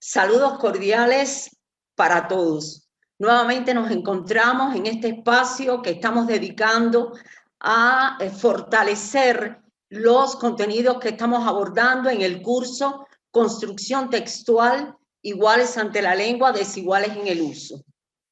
Saludos cordiales para todos. Nuevamente nos encontramos en este espacio que estamos dedicando a fortalecer los contenidos que estamos abordando en el curso Construcción Textual, Iguales ante la Lengua, Desiguales en el Uso.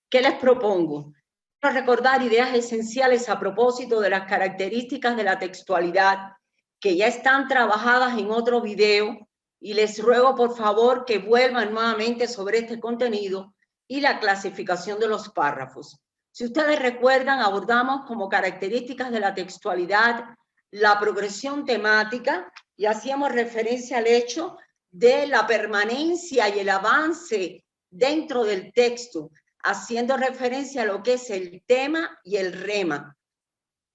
¿Qué les propongo? Quiero recordar ideas esenciales a propósito de las características de la textualidad que ya están trabajadas en otro video, y les ruego por favor que vuelvan nuevamente sobre este contenido y la clasificación de los párrafos. Si ustedes recuerdan, abordamos como características de la textualidad la progresión temática y hacíamos referencia al hecho de la permanencia y el avance dentro del texto, haciendo referencia a lo que es el tema y el rema.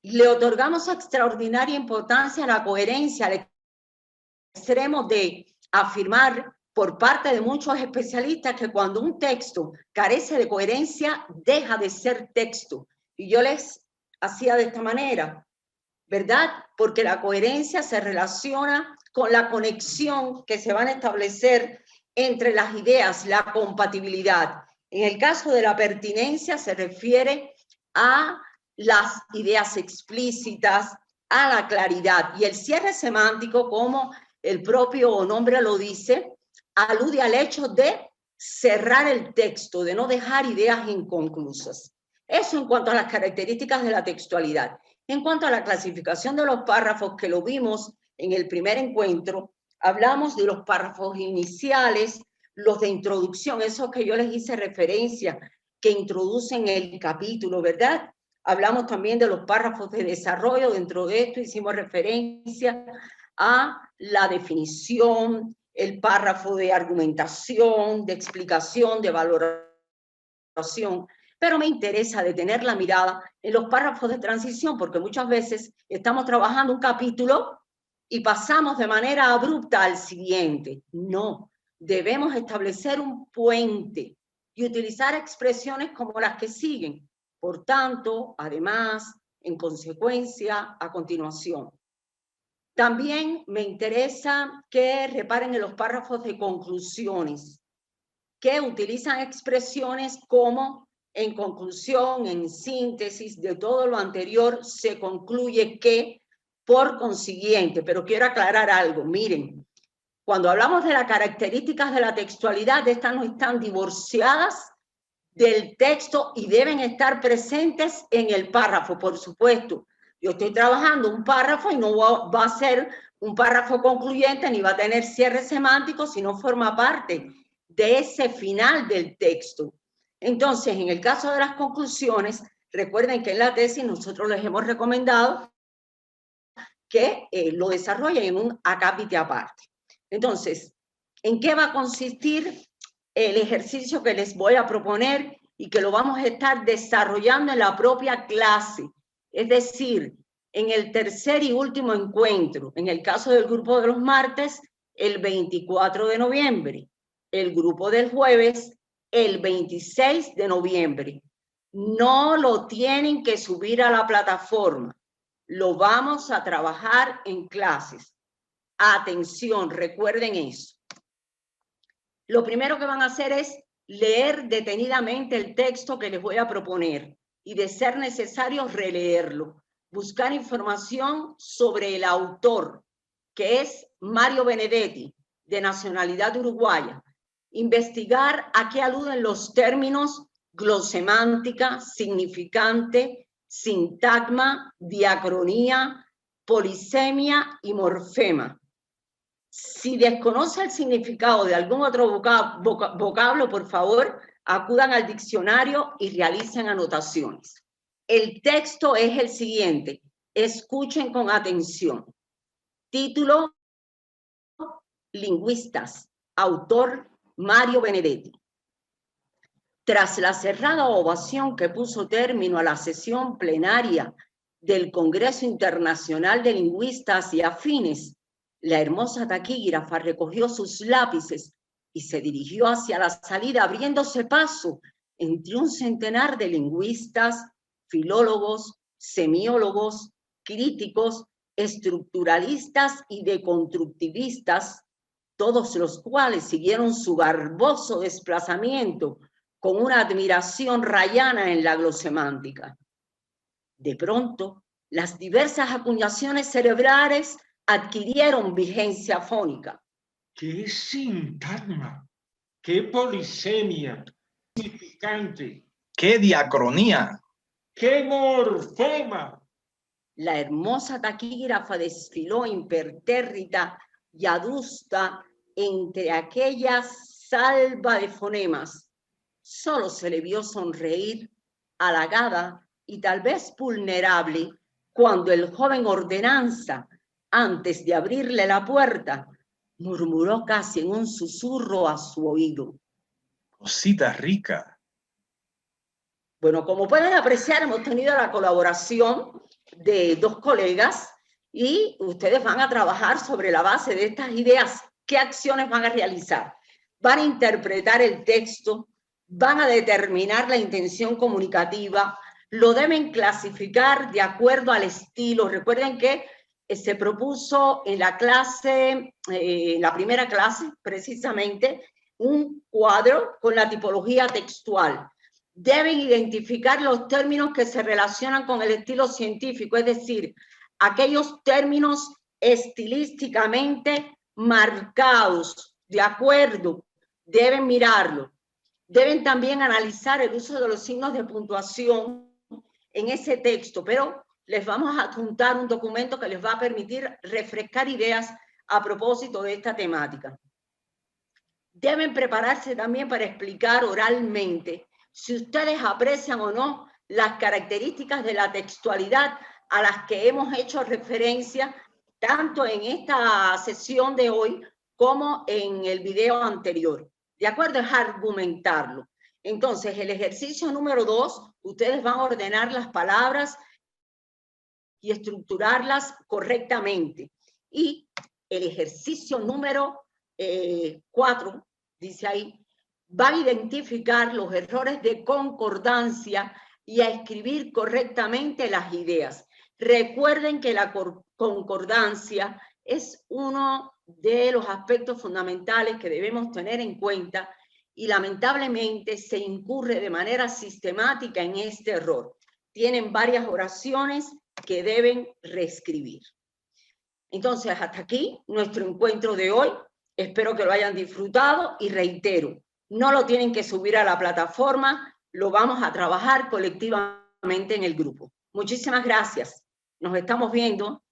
Le otorgamos extraordinaria importancia a la coherencia, al extremo de afirmar por parte de muchos especialistas que cuando un texto carece de coherencia, deja de ser texto. Y yo les hacía de esta manera, ¿verdad? Porque la coherencia se relaciona con la conexión que se van a establecer entre las ideas, la compatibilidad. En el caso de la pertinencia se refiere a las ideas explícitas, a la claridad. Y el cierre semántico, como el propio nombre lo dice, alude al hecho de cerrar el texto, de no dejar ideas inconclusas. Eso en cuanto a las características de la textualidad. En cuanto a la clasificación de los párrafos, que lo vimos en el primer encuentro, hablamos de los párrafos iniciales, los de introducción, esos que yo les hice referencia, que introducen el capítulo, ¿verdad? Hablamos también de los párrafos de desarrollo. Dentro de esto hicimos referencia a la definición, el párrafo de argumentación, de explicación, de valoración. Pero me interesa detener la mirada en los párrafos de transición, porque muchas veces estamos trabajando un capítulo y pasamos de manera abrupta al siguiente. No, debemos establecer un puente y utilizar expresiones como las que siguen. Por tanto, además, en consecuencia, a continuación. También me interesa que reparen en los párrafos de conclusiones, que utilizan expresiones como en conclusión, en síntesis de todo lo anterior, se concluye que, por consiguiente. Pero quiero aclarar algo, miren, cuando hablamos de las características de la textualidad, estas no están divorciadas del texto y deben estar presentes en el párrafo, por supuesto. Yo estoy trabajando un párrafo y no va a ser un párrafo concluyente ni va a tener cierre semántico si no forma parte de ese final del texto. Entonces, en el caso de las conclusiones, recuerden que en la tesis nosotros les hemos recomendado que lo desarrollen en un acápite aparte. Entonces, ¿en qué va a consistir el ejercicio que les voy a proponer y que lo vamos a estar desarrollando en la propia clase? Es decir, en el tercer y último encuentro, en el caso del grupo de los martes, el 24 de noviembre, el grupo del jueves, el 26 de noviembre. No lo tienen que subir a la plataforma, lo vamos a trabajar en clases. Atención, recuerden eso. Lo primero que van a hacer es leer detenidamente el texto que les voy a proponer y, de ser necesario, releerlo. Buscar información sobre el autor, que es Mario Benedetti, de nacionalidad uruguaya. Investigar a qué aluden los términos glosemántica, significante, sintagma, diacronía, polisemia y morfema. Si desconoce el significado de algún otro vocablo, por favor, acudan al diccionario y realicen anotaciones. El texto es el siguiente. Escuchen con atención. Título: Lingüistas. Autor: Mario Benedetti. Tras la cerrada ovación que puso término a la sesión plenaria del Congreso Internacional de Lingüistas y Afines, la hermosa taquígrafa recogió sus lápices y se dirigió hacia la salida, abriéndose paso entre un centenar de lingüistas, filólogos, semiólogos, críticos, estructuralistas y deconstructivistas, todos los cuales siguieron su garboso desplazamiento con una admiración rayana en la glosemántica. De pronto, las diversas acuñaciones cerebrales adquirieron vigencia fónica. ¡Qué sintagma! ¡Qué polisemia! ¡Qué significante! ¡Qué diacronía! ¡Qué morfema! La hermosa taquígrafa desfiló impertérrita y adusta entre aquella salva de fonemas. Solo se le vio sonreír, halagada y tal vez vulnerable, cuando el joven ordenanza, antes de abrirle la puerta, murmuró casi en un susurro a su oído. Cosita rica. Bueno, como pueden apreciar, hemos tenido la colaboración de dos colegas y ustedes van a trabajar sobre la base de estas ideas. ¿Qué acciones van a realizar? Van a interpretar el texto, van a determinar la intención comunicativa, lo deben clasificar de acuerdo al estilo. Recuerden que se propuso en la clase, la primera clase precisamente, un cuadro con la tipología textual. Deben identificar los términos que se relacionan con el estilo científico, es decir, aquellos términos estilísticamente marcados, de acuerdo, deben mirarlo. Deben también analizar el uso de los signos de puntuación en ese texto, pero les vamos a adjuntar un documento que les va a permitir refrescar ideas a propósito de esta temática. Deben prepararse también para explicar oralmente si ustedes aprecian o no las características de la textualidad a las que hemos hecho referencia tanto en esta sesión de hoy como en el video anterior. ¿De acuerdo? Es argumentarlo. Entonces, el ejercicio número 2, ustedes van a ordenar las palabras y estructurarlas correctamente. Y el ejercicio número 4, dice ahí, van a identificar los errores de concordancia y a escribir correctamente las ideas. Recuerden que la concordancia es uno de los aspectos fundamentales que debemos tener en cuenta y lamentablemente se incurre de manera sistemática en este error. Tienen varias oraciones que deben reescribir. Entonces, hasta aquí nuestro encuentro de hoy. Espero que lo hayan disfrutado y reitero, no lo tienen que subir a la plataforma, lo vamos a trabajar colectivamente en el grupo. Muchísimas gracias. Nos estamos viendo.